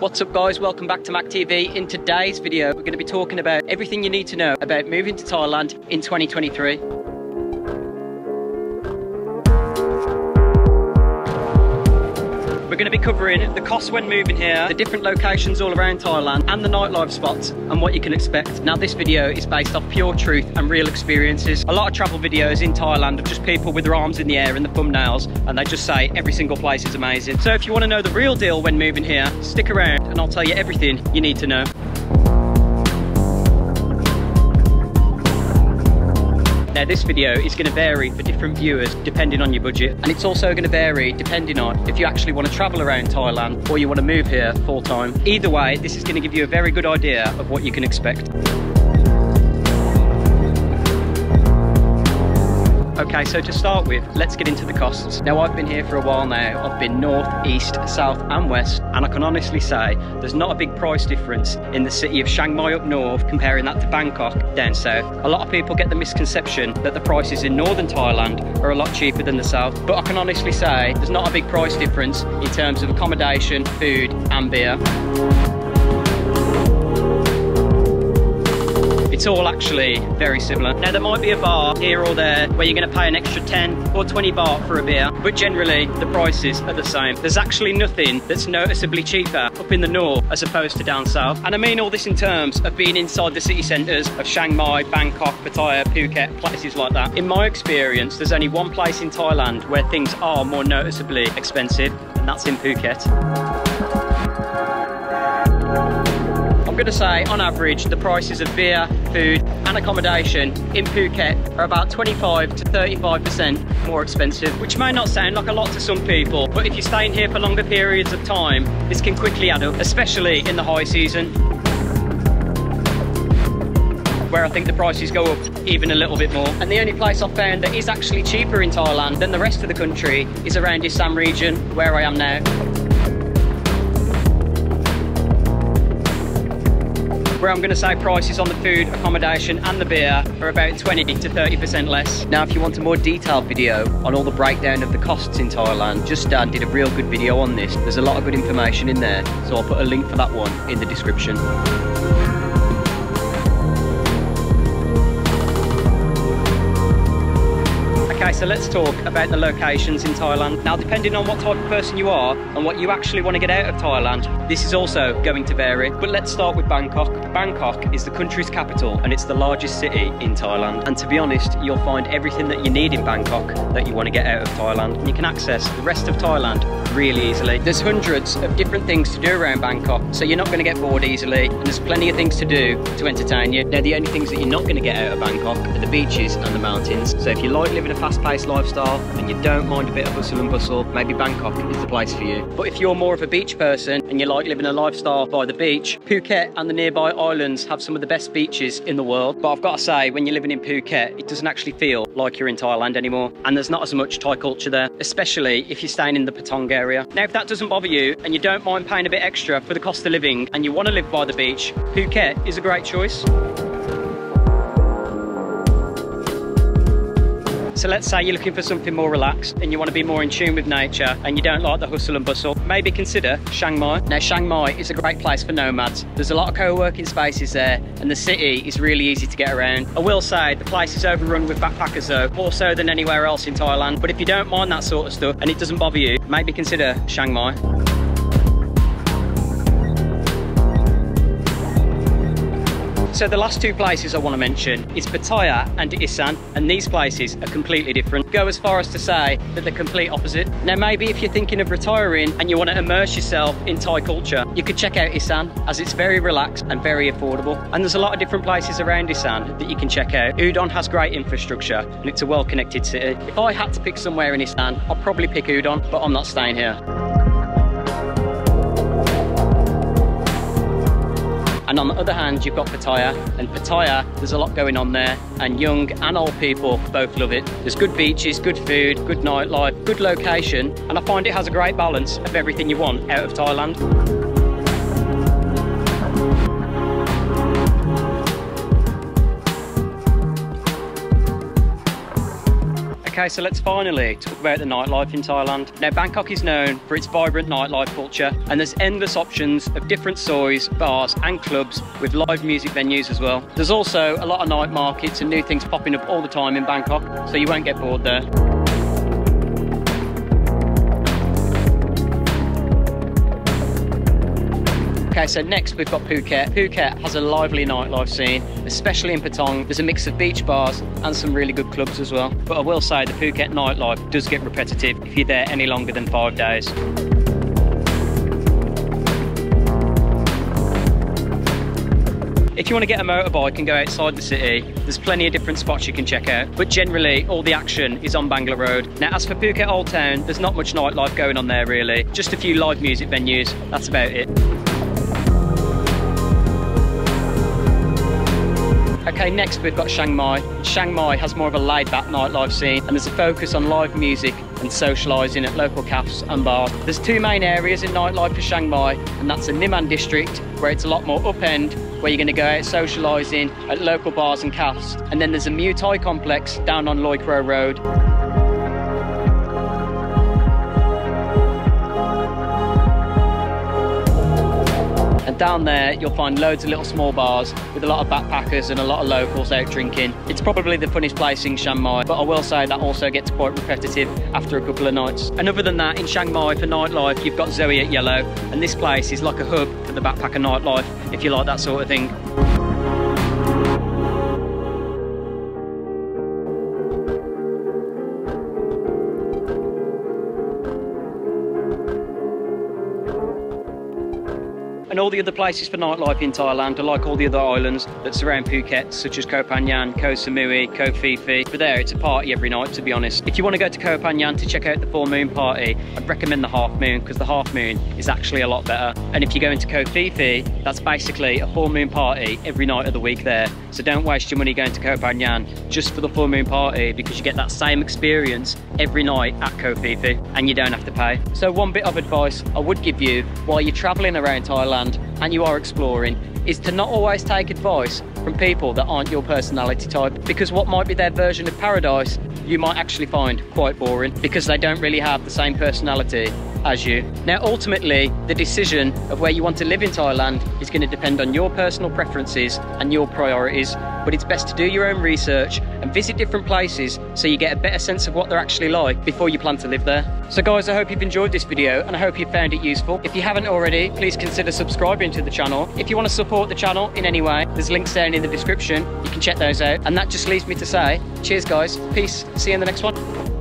What's up guys, welcome back to Mac TV. In today's video, we're going to be talking about everything you need to know about moving to Thailand in 2023. We're going to be covering the costs when moving here, the different locations all around Thailand, and the nightlife spots and what you can expect. Now this video is based off pure truth and real experiences. A lot of travel videos in Thailand of just people with their arms in the air and the thumbnails, and they just say every single place is amazing. So if you want to know the real deal when moving here, stick around and I'll tell you everything you need to know. Now this video is going to vary for different viewers depending on your budget, and it's also going to vary depending on if you actually want to travel around Thailand or you want to move here full time. Either way, this is going to give you a very good idea of what you can expect. Okay, so to start with, let's get into the costs. Now I've been here for a while now. I've been north, east, south and west, and I can honestly say there's not a big price difference in the city of Chiang Mai up north comparing that to Bangkok down south. A lot of people get the misconception that the prices in northern Thailand are a lot cheaper than the south, but I can honestly say there's not a big price difference in terms of accommodation, food and beer. It's all actually very similar. Now there might be a bar here or there where you're going to pay an extra 10 or 20 baht for a beer, but generally the prices are the same. There's actually nothing that's noticeably cheaper up in the north as opposed to down south. And I mean all this in terms of being inside the city centres of Chiang Mai, Bangkok, Pattaya, Phuket, places like that. In my experience, there's only one place in Thailand where things are more noticeably expensive, and that's in Phuket. I'm going to say, on average, the prices of beer, food and accommodation in Phuket are about 25 to 35% more expensive, which may not sound like a lot to some people, but if you're staying here for longer periods of time, this can quickly add up, especially in the high season, where I think the prices go up even a little bit more. And the only place I've found that is actually cheaper in Thailand than the rest of the country is around Assam region, where I am now. Where I'm going to say prices on the food, accommodation and the beer are about 20 to 30% less. Now if you want a more detailed video on all the breakdown of the costs in Thailand, Just Dan did a real good video on this. There's a lot of good information in there, so I'll put a link for that one in the description. Okay, so let's talk about the locations in Thailand. Now, depending on what type of person you are and what you actually want to get out of Thailand, this is also going to vary. But let's start with Bangkok. Bangkok is the country's capital and it's the largest city in Thailand. And to be honest, you'll find everything that you need in Bangkok that you want to get out of Thailand. And you can access the rest of Thailand really easily. There's hundreds of different things to do around Bangkok, so you're not going to get bored easily. And there's plenty of things to do to entertain you. Now, the only things that you're not going to get out of Bangkok are the beaches and the mountains. So if you like living a fast-paced lifestyle and you don't mind a bit of hustle and bustle, maybe Bangkok is the place for you. But if you're more of a beach person and you like living a lifestyle by the beach, Phuket and the nearby islands have some of the best beaches in the world. But I've got to say, when you're living in Phuket, it doesn't actually feel like you're in Thailand anymore, and there's not as much Thai culture there, especially if you're staying in the Patong area. Now if that doesn't bother you and you don't mind paying a bit extra for the cost of living and you want to live by the beach, Phuket is a great choice. So let's say you're looking for something more relaxed and you want to be more in tune with nature and you don't like the hustle and bustle, maybe consider Chiang Mai. Now Chiang Mai is a great place for nomads. There's a lot of co-working spaces there and the city is really easy to get around. I will say the place is overrun with backpackers though, more so than anywhere else in Thailand. But if you don't mind that sort of stuff and it doesn't bother you, maybe consider Chiang Mai. So the last two places I want to mention is Pattaya and Isan, and these places are completely different. Go as far as to say that they're complete opposite. Now maybe if you're thinking of retiring and you want to immerse yourself in Thai culture, you could check out Isan, as it's very relaxed and very affordable. And there's a lot of different places around Isan that you can check out. Udon has great infrastructure and it's a well-connected city. If I had to pick somewhere in Isan, I'd probably pick Udon, but I'm not staying here. And on the other hand, you've got Pattaya, and Pattaya, there's a lot going on there, and young and old people both love it. There's good beaches, good food, good nightlife, good location, and I find it has a great balance of everything you want out of Thailand. Okay, so let's finally talk about the nightlife in Thailand. Now, Bangkok is known for its vibrant nightlife culture, and there's endless options of different sois, bars and clubs with live music venues as well. There's also a lot of night markets and new things popping up all the time in Bangkok, so you won't get bored there. Okay, so next we've got Phuket. Phuket has a lively nightlife scene, especially in Patong. There's a mix of beach bars and some really good clubs as well. But I will say the Phuket nightlife does get repetitive if you're there any longer than 5 days. If you want to get a motorbike and go outside the city, there's plenty of different spots you can check out. But generally, all the action is on Bangla Road. Now, as for Phuket Old Town, there's not much nightlife going on there really. Just a few live music venues, that's about it. Okay, next we've got Chiang Mai. Chiang Mai has more of a laid-back nightlife scene, and there's a focus on live music and socialising at local cafes and bars. There's 2 main areas in nightlife for Chiang Mai, and that's the Niman district, where it's a lot more up-end, where you're going to go out socialising at local bars and cafes. And then there's a Muay Thai complex down on Loi Kro Road. And down there, you'll find loads of little small bars with a lot of backpackers and a lot of locals out drinking. It's probably the funnest place in Chiang Mai, but I will say that also gets quite repetitive after a couple of nights. And other than that, in Chiang Mai for nightlife, you've got Zoe at Yellow, and this place is like a hub for the backpacker nightlife, if you like that sort of thing. And all the other places for nightlife in Thailand are like all the other islands that surround Phuket, such as Koh Phangan, Koh Samui, Koh Phi Phi. But there, it's a party every night, to be honest. If you want to go to Koh Phangan to check out the full moon party, I'd recommend the half moon, because the half moon is actually a lot better. And if you go into Koh Phi Phi, that's basically a full moon party every night of the week there. So don't waste your money going to Koh Phangan just for the full moon party, because you get that same experience every night at Koh Phi Phi, and you don't have to pay. So one bit of advice I would give you while you're traveling around Thailand and you are exploring is to not always take advice from people that aren't your personality type, because what might be their version of paradise you might actually find quite boring, because they don't really have the same personality as you. Now, ultimately, the decision of where you want to live in Thailand is going to depend on your personal preferences and your priorities, but it's best to do your own research and visit different places so you get a better sense of what they're actually like before you plan to live there. So guys, I hope you've enjoyed this video and I hope you found it useful. If you haven't already, please consider subscribing to the channel. If you want to support the channel in any way, there's links down in the description. You can check those out. And that just leaves me to say, cheers guys, peace, see you in the next one.